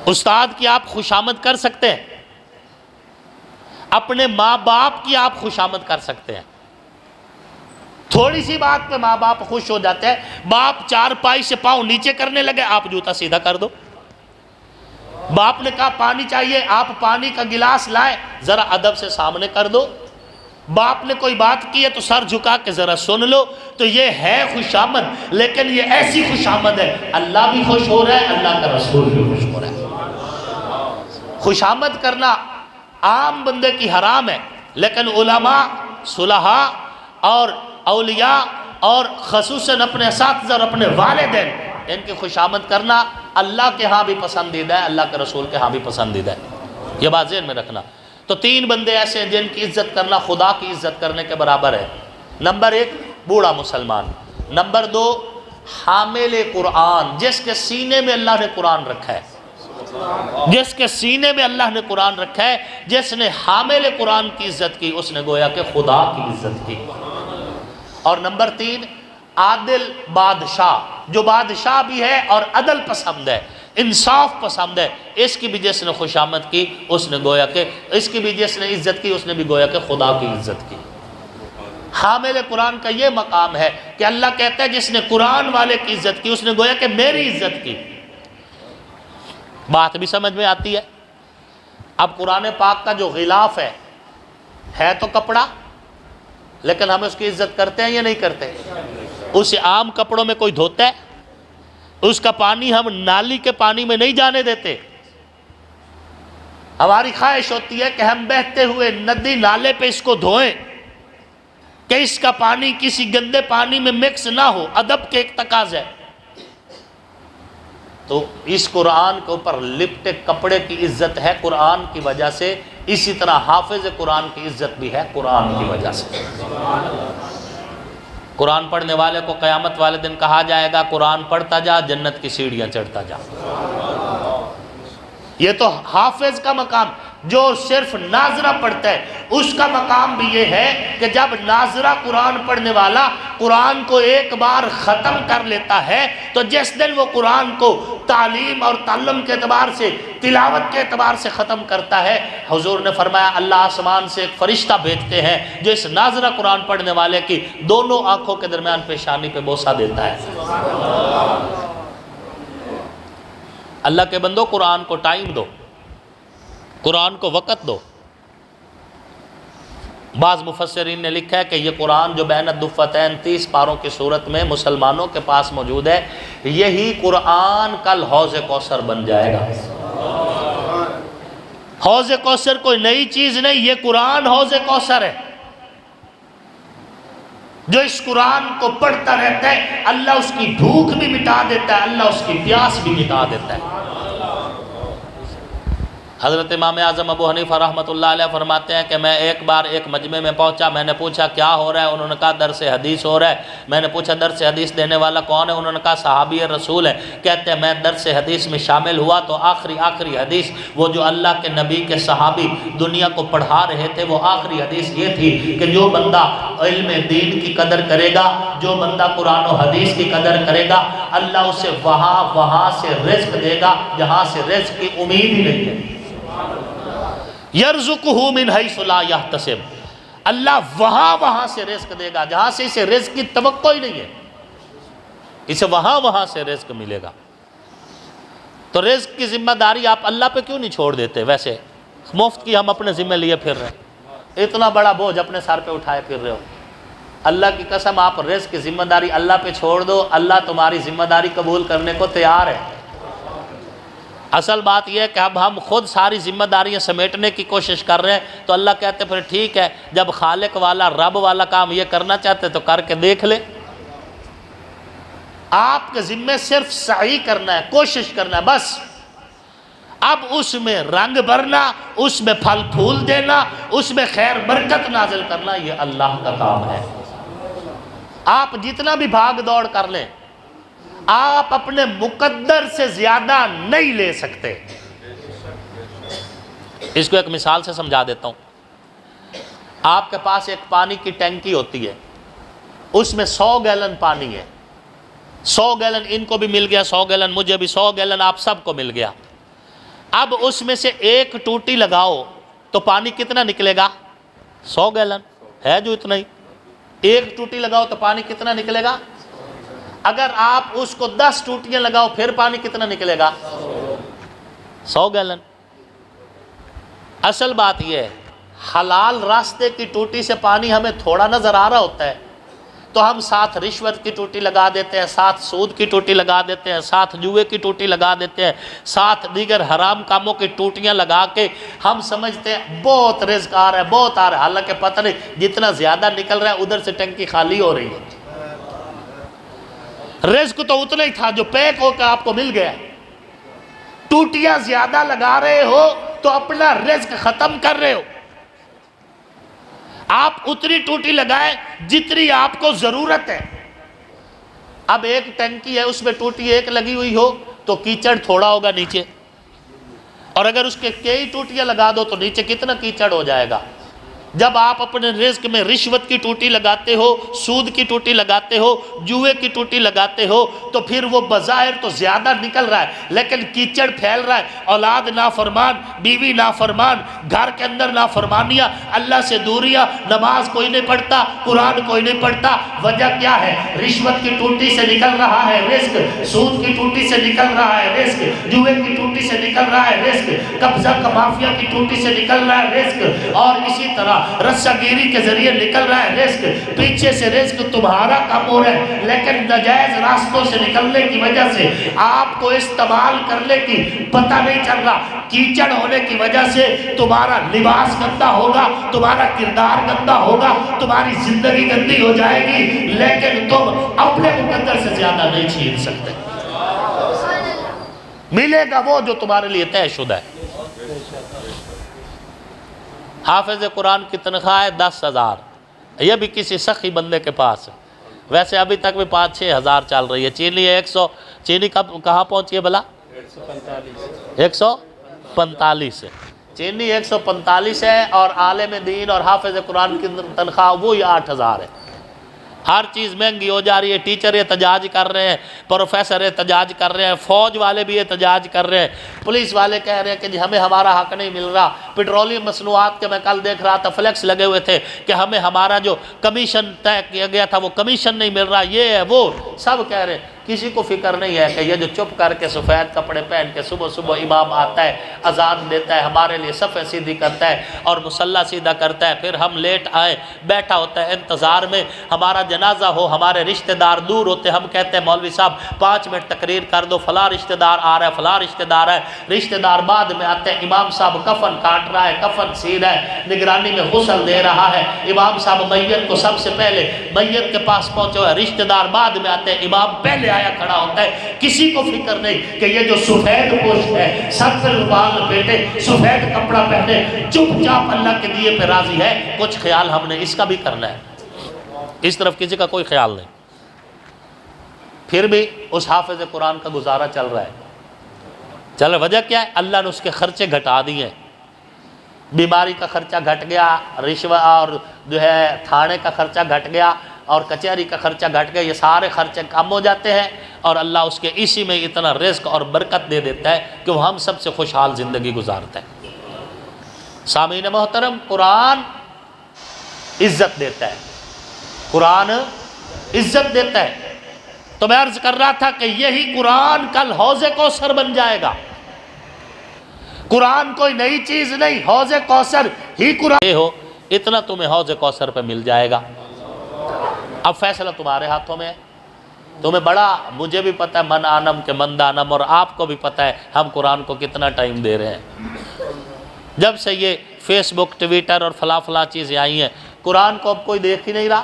استاد کی آپ خوشامد کر سکتے ہیں، اپنے ماں باپ کی آپ خوشامد کر سکتے ہیں۔ تھوڑی سی بات پہ ماں باپ خوش ہو جاتے ہیں، باپ چار پائی سے پاؤں نیچے کرنے لگے، آپ جوتا سیدھا کر دو۔ باپ نے کہا پانی چاہیے، آپ پانی کا گلاس لائے، ذرا ادب سے سامنے کر دو۔ باپ نے کوئی بات کی ہے تو سر جھکا کے ذرا سن لو۔ تو یہ ہے خوشامد، لیکن یہ ایسی خوشامد ہے اللہ بھی خوش ہو رہا ہے، اللہ کا رسول بھی خوش ہو رہا ہے۔ خوشامد کرنا عام بندے کی حرام ہے، لیکن علماء، صلحاء اور اولیاء اور خصوصاً اپنے اساتذہ اور اپنے والدین، ان کی خوشامد کرنا اللہ کے ہاں بھی پسندیدہ ہے، اللہ کے رسول کے ہاں بھی پسندیدہ ہے۔ یہ بات ذہن میں رکھنا۔ تو تین بندے ایسے ہیں جن کی عزت کرنا خدا کی عزت کرنے کے برابر ہے۔ نمبر ایک، بوڑھا مسلمان۔ نمبر دو، حامل قرآن، جس کے سینے میں اللہ نے قرآن رکھا ہے، جس کے سینے میں اللہ نے قرآن رکھا ہے، جس نے حامل قرآن کی عزت کی، اس نے گویا کہ خدا کی عزت کی۔ اور نمبر تین، عادل بادشاہ، جو بادشاہ بھی ہے اور عدل پسند ہے، انصاف پسند ہے، اس کی بھی جس نے خوشامد کی، اس نے گویا کہ اس کی بھی جس نے عزت کی، اس نے بھی گویا کہ خدا کی عزت کی۔ حامل قرآن کا یہ مقام ہے کہ اللہ کہتا ہے جس نے قرآن والے کی عزت کی، اس نے گویا کہ میری عزت کی۔ بات بھی سمجھ میں آتی ہے؟ اب قرآن پاک کا جو غلاف ہے تو کپڑا، لیکن ہم اس کی عزت کرتے ہیں یا نہیں کرتے؟ اسے عام کپڑوں میں کوئی دھوتا ہے؟ اس کا پانی ہم نالی کے پانی میں نہیں جانے دیتے۔ ہماری خواہش ہوتی ہے کہ ہم بہتے ہوئے ندی نالے پہ اس کو دھوئیں، کہ اس کا پانی کسی گندے پانی میں مکس نہ ہو، ادب کے ایک تقاضا ہے۔ تو اس قرآن کے اوپر لپٹے کپڑے کی عزت ہے قرآن کی وجہ سے، اسی طرح حافظ قرآن کی عزت بھی ہے قرآن کی وجہ سے۔ قرآن پڑھنے والے کو قیامت والے دن کہا جائے گا قرآن پڑھتا جا، جنت کی سیڑھیاں چڑھتا جا۔ یہ تو حافظ کا مقام۔ جو صرف ناظرہ پڑھتا ہے اس کا مقام بھی یہ ہے کہ جب ناظرہ قرآن پڑھنے والا قرآن کو ایک بار ختم کر لیتا ہے تو جس دن وہ قرآن کو تعلیم اور تعلم کے اعتبار سے، تلاوت کے اعتبار سے ختم کرتا ہے، حضور نے فرمایا اللہ آسمان سے ایک فرشتہ بھیجتے ہیں جو اس ناظرہ قرآن پڑھنے والے کی دونوں آنکھوں کے درمیان پیشانی پہ بوسہ دیتا ہے۔ اللہ کے بندو، قرآن کو ٹائم دو، قرآن کو وقت دو۔ بعض مفسرین نے لکھا ہے کہ یہ قرآن جو بین الدفتین 30 پاروں کی صورت میں مسلمانوں کے پاس موجود ہے، یہی قرآن کل حوض کوثر بن جائے گا۔ حوض کوثر کوئی نئی چیز نہیں، یہ قرآن حوض کوثر ہے۔ جو اس قرآن کو پڑھتا رہتا ہے اللہ اس کی بھوک بھی مٹا دیتا ہے، اللہ اس کی پیاس بھی مٹا دیتا ہے۔ حضرت امام اعظم ابو حنیفہ رحمۃ اللہ علیہ فرماتے ہیں کہ میں ایک بار ایک مجمع میں پہنچا، میں نے پوچھا کیا ہو رہا ہے؟ انہوں نے کہا درس حدیث ہو رہا ہے۔ میں نے پوچھا درس حدیث دینے والا کون ہے؟ انہوں نے کہا صحابی رسول ہے۔ کہتے ہیں میں درس حدیث میں شامل ہوا تو آخری حدیث، وہ جو اللہ کے نبی کے صحابی دنیا کو پڑھا رہے تھے، وہ آخری حدیث یہ تھی کہ جو بندہ علم دین کی قدر کرے گا، جو بندہ قرآن و حدیث کی قدر کرے گا، اللہ اسے وہاں سے رزق دے گا جہاں سے رزق کی امید ہی نہیں ہے۔ یرزقہ من حیث لا یحتسب، اللہ وہاں سے رزق دے گا جہاں سے اسے رزق کی توقع ہی نہیں ہے، اسے وہاں سے رزق ملے گا۔ تو رزق کی ذمہ داری آپ اللہ پہ کیوں نہیں چھوڑ دیتے؟ ویسے مفت کی ہم اپنے ذمہ لیے پھر رہے ہیں، اتنا بڑا بوجھ اپنے سر پہ اٹھائے پھر رہے ہو۔ اللہ کی قسم آپ رزق کی ذمہ داری اللہ پہ چھوڑ دو، اللہ تمہاری ذمہ داری قبول کرنے کو تیار ہے۔ اصل بات یہ ہے کہ اب ہم خود ساری ذمہ داریاں سمیٹنے کی کوشش کر رہے ہیں، تو اللہ کہتے پھر ٹھیک ہے، جب خالق والا رب والا کام یہ کرنا چاہتے تو کر کے دیکھ لے۔ آپ کے ذمہ صرف سعی کرنا ہے، کوشش کرنا ہے بس۔ اب اس میں رنگ بھرنا، اس میں پھل پھول دینا، اس میں خیر برکت نازل کرنا، یہ اللہ کا کام ہے۔ آپ جتنا بھی بھاگ دوڑ کر لیں، آپ اپنے مقدر سے زیادہ نہیں لے سکتے۔ اس کو ایک مثال سے سمجھا دیتا ہوں۔ آپ کے پاس ایک پانی کی ٹینکی ہوتی ہے، اس میں 100 گیلن پانی ہے، 100 گیلن ان کو بھی مل گیا، 100 گیلن مجھے بھی، 100 گیلن آپ سب کو مل گیا۔ اب اس میں سے ایک ٹوٹی لگاؤ تو پانی کتنا نکلے گا؟ 100 گیلن ہے جو اتنا ہی. ایک ٹوٹی لگاؤ تو پانی کتنا نکلے گا؟ اگر آپ اس کو 10 ٹوٹیاں لگاؤ پھر پانی کتنا نکلے گا؟ 100 گیلن. اصل بات یہ ہے حلال راستے کی ٹوٹی سے پانی ہمیں تھوڑا نظر آ رہا ہوتا ہے تو ہم ساتھ رشوت کی ٹوٹی لگا دیتے ہیں، ساتھ سود کی ٹوٹی لگا دیتے ہیں، ساتھ جوئے کی ٹوٹی لگا دیتے ہیں، ساتھ دیگر حرام کاموں کی ٹوٹیاں لگا کے ہم سمجھتے ہیں بہت رزق آ رہا ہے، بہت آ رہا ہے. حالانکہ پتہ نہیں جتنا زیادہ نکل رہا ہے ادھر سے ٹنکی خالی ہو رہی ہے. رزق تو اتنا ہی تھا جو پیک ہو کے آپ کو مل گیا. ٹوٹیاں زیادہ لگا رہے ہو تو اپنا رزق ختم کر رہے ہو. آپ اتنی ٹوٹی لگائیں جتنی آپ کو ضرورت ہے. اب ایک ٹنکی ہے اس میں ٹوٹی ایک لگی ہوئی ہو تو کیچڑ تھوڑا ہوگا نیچے، اور اگر اس کے کئی ٹوٹیاں لگا دو تو نیچے کتنا کیچڑ ہو جائے گا. جب آپ اپنے رزق میں رشوت کی ٹوٹی لگاتے ہو، سود کی ٹوٹی لگاتے ہو، جوئے کی ٹوٹی لگاتے ہو تو پھر وہ بظاہر تو زیادہ نکل رہا ہے لیکن کیچڑ پھیل رہا ہے. اولاد نافرمان، بیوی نافرمان، گھر کے اندر نافرمانیاں، اللہ سے دوریاں، نماز کوئی نہیں پڑھتا، قرآن کوئی نہیں پڑھتا. وجہ کیا ہے؟ رشوت کی ٹوٹی سے نکل رہا ہے رزق، سود کی ٹوٹی سے نکل رہا ہے رزق، جوئے کی ٹوٹی سے نکل رہا ہے رزق، قبضہ مافیا کی ٹوٹی سے نکل رہا ہے رزق، اور اسی طرح رسہ گیری کے ذریعے نکل رہا ہے رزق. پیچھے سے رزق تمہارا کم ہو رہا ہے لیکن ناجائز راستوں سے نکلنے کی وجہ سے آپ کو استعمال کرنے کی پتہ نہیں چل رہا. کیچڑ ہونے کی وجہ سے تمہارا لباس گندا ہوگا، تمہارا کردار گندا ہوگا، تمہاری زندگی گندی ہو جائے گی لیکن تم اپنے مقدر سے زیادہ نہیں چھین سکتے. ملے گا وہ جو تمہارے لیے طے شدہ ہے. حافظ قرآن کی تنخواہ ہے 10,000. یہ بھی کسی سخی بندے کے پاس ہے. ویسے ابھی تک بھی 5-6 ہزار چل رہی ہے. چینی 100، چینی کہاں پہنچی ہے بھلا؟ 145 ہے. چینی 145 ہے اور عالم دین اور حافظ قرآن کی تنخواہ وہی 8,000 ہے. ہر چیز مہنگی ہو جا رہی ہے. ٹیچر احتجاج کر رہے ہیں، پروفیسر احتجاج کر رہے ہیں، فوج والے بھی احتجاج کر رہے ہیں، پولیس والے کہہ رہے ہیں کہ جی ہمیں ہمارا حق نہیں مل رہا. پیٹرولیم مصنوعات کے میں کل دیکھ رہا تھا فلیکس لگے ہوئے تھے کہ ہمیں ہمارا جو کمیشن طے کیا گیا تھا وہ کمیشن نہیں مل رہا. یہ ہے وہ سب کہہ رہے ہیں. کسی کو فکر نہیں ہے کہ یہ جو چپ کر کے سفید کپڑے پہن کے صبح صبح امام آتا ہے، اذان دیتا ہے، ہمارے لیے صفیں سیدھی کرتا ہے اور مصلی سیدھا کرتا ہے، پھر ہم لیٹ آئے بیٹھا ہوتا ہے انتظار میں ہمارا جنازہ ہو. ہمارے رشتہ دار دور ہوتے، ہم کہتے ہیں مولوی صاحب 5 منٹ تقریر کر دو، فلاں رشتہ دار آ رہا ہے، فلاں رشتہ دار ہے. رشتہ دار بعد میں آتے ہیں. امام صاحب کفن کاٹ رہا ہے، کفن سی رہا ہے، نگرانی میں غسل دے رہا ہے. امام صاحب میت کو سب سے پہلے میت کے پاس پہنچے ہوئے، رشتہ دار بعد میں آتے ہیں، امام پہلے آیا کھڑا ہوتا ہے. کسی کو فکر نہیں کہ یہ جو سفید پوش ہے، سر پہ رومال لپیٹے، سفید کپڑا پہنے، چپ چاپ اللہ کے دیے پہ راضی ہے. کچھ خیال ہم نے اس کا بھی کرنا ہے. اس طرف کسی کا کوئی خیال نہیں. پھر بھی اس حافظ قرآن کا گزارا چل رہا ہے. چل وجہ کیا ہے؟ اللہ نے اس کے خرچے گھٹا دیے. بیماری کا خرچہ گھٹ گیا، رشوت اور جو ہے تھانے کا خرچہ گھٹ گیا اور کچہری کا خرچہ گھٹ گیا. یہ سارے خرچے کم ہو جاتے ہیں اور اللہ اس کے اسی میں اتنا رزق اور برکت دے دیتا ہے کہ وہ ہم سب سے خوشحال زندگی گزارتا ہے. سامعین محترم، قرآن عزت دیتا ہے، قرآن عزت دیتا ہے. تو میں عرض کر رہا تھا کہ یہی قرآن کل حوض کوثر بن جائے گا. قرآن کوئی نئی چیز نہیں، حوض کوثر ہی قرآن ہو، اتنا تمہیں حوض کوثر پہ مل جائے گا. اب فیصلہ تمہارے ہاتھوں میں ہے. تمہیں بڑا، مجھے بھی پتہ ہے من آنم کے من دانم، اور آپ کو بھی پتہ ہے ہم قرآن کو کتنا ٹائم دے رہے ہیں. جب سے یہ فیس بک، ٹویٹر اور فلاں چیزیں آئی ہیں، قرآن کو اب کوئی دیکھ ہی نہیں رہا.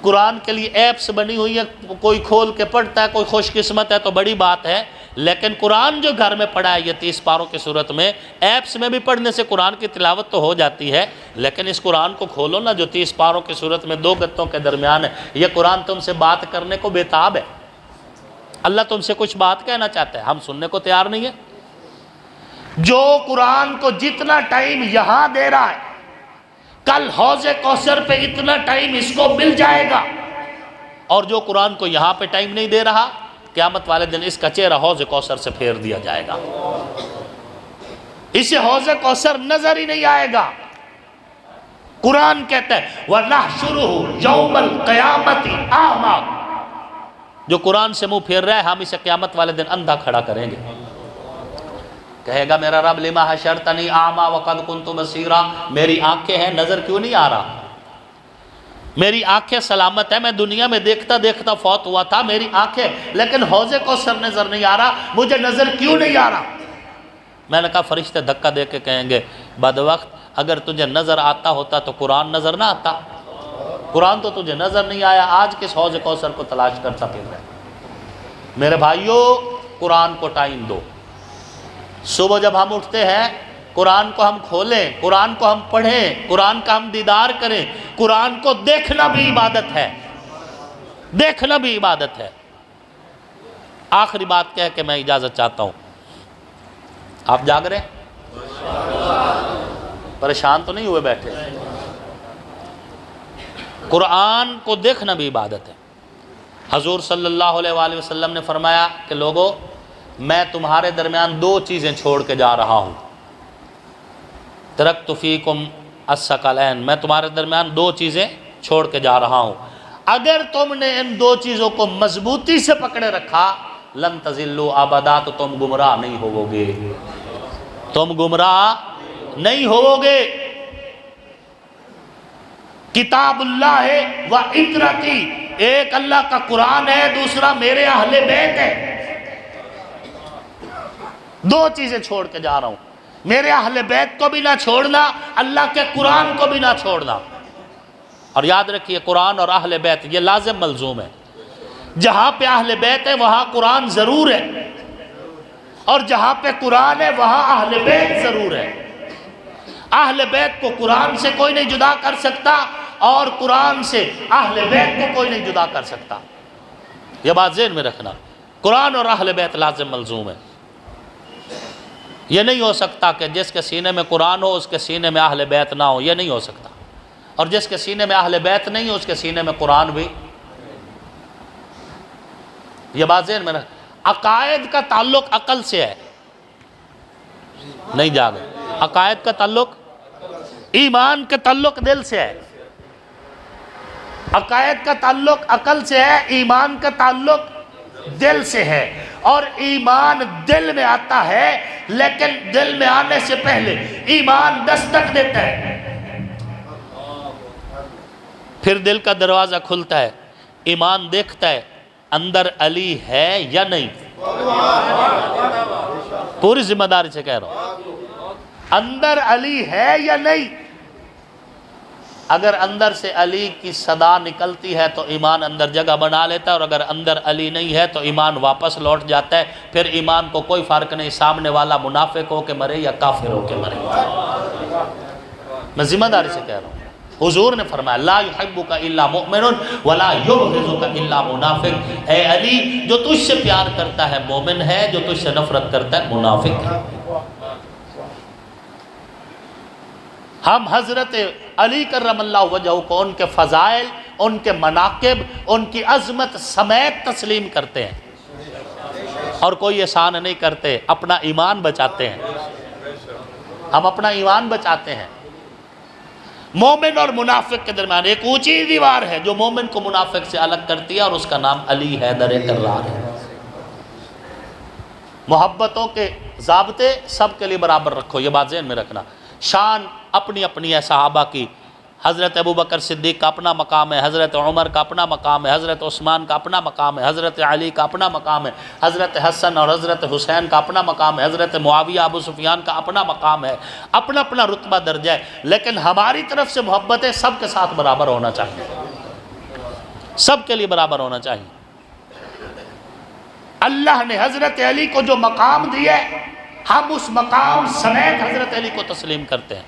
قرآن کے لیے ایپس بنی ہوئی ہے، کوئی کھول کے پڑھتا ہے، کوئی خوش قسمت ہے تو بڑی بات ہے. لیکن قرآن جو گھر میں پڑھا ہے یہ 30 پاروں کی صورت میں، ایپس میں بھی پڑھنے سے قرآن کی تلاوت تو ہو جاتی ہے، لیکن اس قرآن کو کھولو نا جو 30 پاروں کی صورت میں 2 گتوں کے درمیان ہے. یہ قرآن تم سے بات کرنے کو بےتاب ہے. اللہ تم سے کچھ بات کہنا چاہتا ہے، ہم سننے کو تیار نہیں ہے. جو قرآن کو جتنا ٹائم یہاں دے رہا ہے، کل حوض کوثر پہ اتنا ٹائم اس کو مل جائے گا. اور جو قرآن کو یہاں پہ ٹائم نہیں دے رہا، قیامت والے دن اس کا چہرہ حوض کوثر سے پھیر دیا جائے گا، اسے حوض کوثر نظر ہی نہیں آئے گا۔ قرآن کہتا ہے وَنَحْشُرُهُ يَوْمَ الْقِيَامَةِ أَعْمَى، جو قرآن سے منہ پھیر رہا ہے ہم اسے قیامت والے دن اندھا کھڑا کریں گے، کہے گا میرا رب لما حشرتنی اعمیٰ وقد كنت بصیرا، میری آنکھیں ہیں نظر کیوں نہیں آ رہا، میری آنکھیں سلامت ہے، میں دنیا میں دیکھتا دیکھتا فوت ہوا تھا، میری آنکھیں، لیکن حوض کوثر نظر نہیں آ رہا، مجھے نظر کیوں نہیں آ رہا؟ میں نے کہا فرشتے دھکا دے کے کہیں گے بدوقت اگر تجھے نظر آتا ہوتا تو قرآن نظر نہ آتا، قرآن تو تجھے نظر نہیں آیا، آج کس حوض کوثر کو تلاش کرتا پھر رہے۔ میرے بھائیوں قرآن کو ٹائم دو، صبح جب ہم اٹھتے ہیں قرآن کو ہم کھولیں، قرآن کو ہم پڑھیں، قرآن کا ہم دیدار کریں، قرآن کو دیکھنا بھی عبادت ہے، دیکھنا بھی عبادت ہے۔ آخری بات کہہ کے میں اجازت چاہتا ہوں، آپ جاگ رہے ہیں؟ پریشان تو نہیں ہوئے بیٹھے؟ قرآن کو دیکھنا بھی عبادت ہے۔ حضور صلی اللہ علیہ وآلہ وسلم نے فرمایا کہ لوگو میں تمہارے درمیان دو چیزیں چھوڑ کے جا رہا ہوں، ترکت فیکم الثقلین، میں تمہارے درمیان دو چیزیں چھوڑ کے جا رہا ہوں، اگر تم نے ان دو چیزوں کو مضبوطی سے پکڑے رکھا لن تضلوا ابدا، تو تم گمراہ نہیں ہوگے، تم گمراہ نہیں ہوگے۔ کتاب اللہ ہے و عترتی، ایک اللہ کا قرآن ہے، دوسرا میرے اہل بیت ہے، دو چیزیں چھوڑ کے جا رہا ہوں، میرے اہل بیت کو بھی نہ چھوڑنا، اللہ کے قرآن کو بھی نہ چھوڑنا۔ اور یاد رکھیے قرآن اور اہل بیت یہ لازم ملزوم ہے، جہاں پہ اہل بیت ہے وہاں قرآن ضرور ہے، اور جہاں پہ قرآن ہے وہاں اہل بیت ضرور ہے۔ اہل بیت کو قرآن سے کوئی نہیں جدا کر سکتا، اور قرآن سے اہل بیت کو کوئی نہیں جدا کر سکتا، یہ بات ذہن میں رکھنا، قرآن اور اہل بیت لازم ملزوم ہے۔ یہ نہیں ہو سکتا کہ جس کے سینے میں قرآن ہو اس کے سینے میں اہل بیت نہ ہو، یہ نہیں ہو سکتا، اور جس کے سینے میں اہل بیت نہیں ہو اس کے سینے میں قرآن بھی، یہ بات ذہن میں رکھنا۔ عقائد کا تعلق عقل سے ہے، نہیں جاگے، عقائد کا تعلق، ایمان کا تعلق دل سے ہے، عقائد کا تعلق عقل سے ہے، ایمان کا تعلق دل سے ہے، اور ایمان دل میں آتا ہے، لیکن دل میں آنے سے پہلے ایمان دستک دیتا ہے، پھر دل کا دروازہ کھلتا ہے، ایمان دیکھتا ہے اندر علی ہے یا نہیں، پوری ذمہ داری سے کہہ رہا ہوں، اندر علی ہے یا نہیں، اگر اندر سے علی کی صدا نکلتی ہے تو ایمان اندر جگہ بنا لیتا ہے، اور اگر اندر علی نہیں ہے تو ایمان واپس لوٹ جاتا ہے، پھر ایمان کو کوئی فرق نہیں سامنے والا منافق ہو کے مرے یا کافر ہو کے مرے۔ میں ذمہ داری سے کہہ رہا ہوں، حضور نے فرمایا لا یحبک الا مؤمن ولا یبغضک الا منافق، اے علی جو تجھ سے پیار کرتا ہے مومن ہے، جو تجھ سے نفرت کرتا ہے منافق ہے۔ ہم حضرت علی کرم اللہ وجہہ کو ان کے فضائل، ان کے مناقب، ان کی عظمت سمیت تسلیم کرتے ہیں، اور کوئی احسان نہیں کرتے، اپنا ایمان بچاتے ہیں، ہم اپنا ایمان بچاتے ہیں۔ مومن اور منافق کے درمیان ایک اونچی دیوار ہے جو مومن کو منافق سے الگ کرتی ہے، اور اس کا نام علی حیدر کرار ہے۔ محبتوں کے ضابطے سب کے لیے برابر رکھو، یہ بات ذہن میں رکھنا۔ شان اپنی اپنی ہے صحابہ کی، حضرت ابوبکر صدیق کا اپنا مقام ہے، حضرت عمر کا اپنا مقام ہے، حضرت عثمان کا اپنا مقام ہے، حضرت علی کا اپنا مقام ہے، حضرت حسن اور حضرت حسین کا اپنا مقام ہے، حضرت معاویہ ابو سفیان کا اپنا مقام ہے، اپنا اپنا رتبہ درجہ ہے، لیکن ہماری طرف سے محبتیں سب کے ساتھ برابر ہونا چاہیے، سب کے لیے برابر ہونا چاہیے۔ اللہ نے حضرت علی کو جو مقام دیا ہے، ہم اس مقام سمیت حضرت علی کو تسلیم کرتے ہیں۔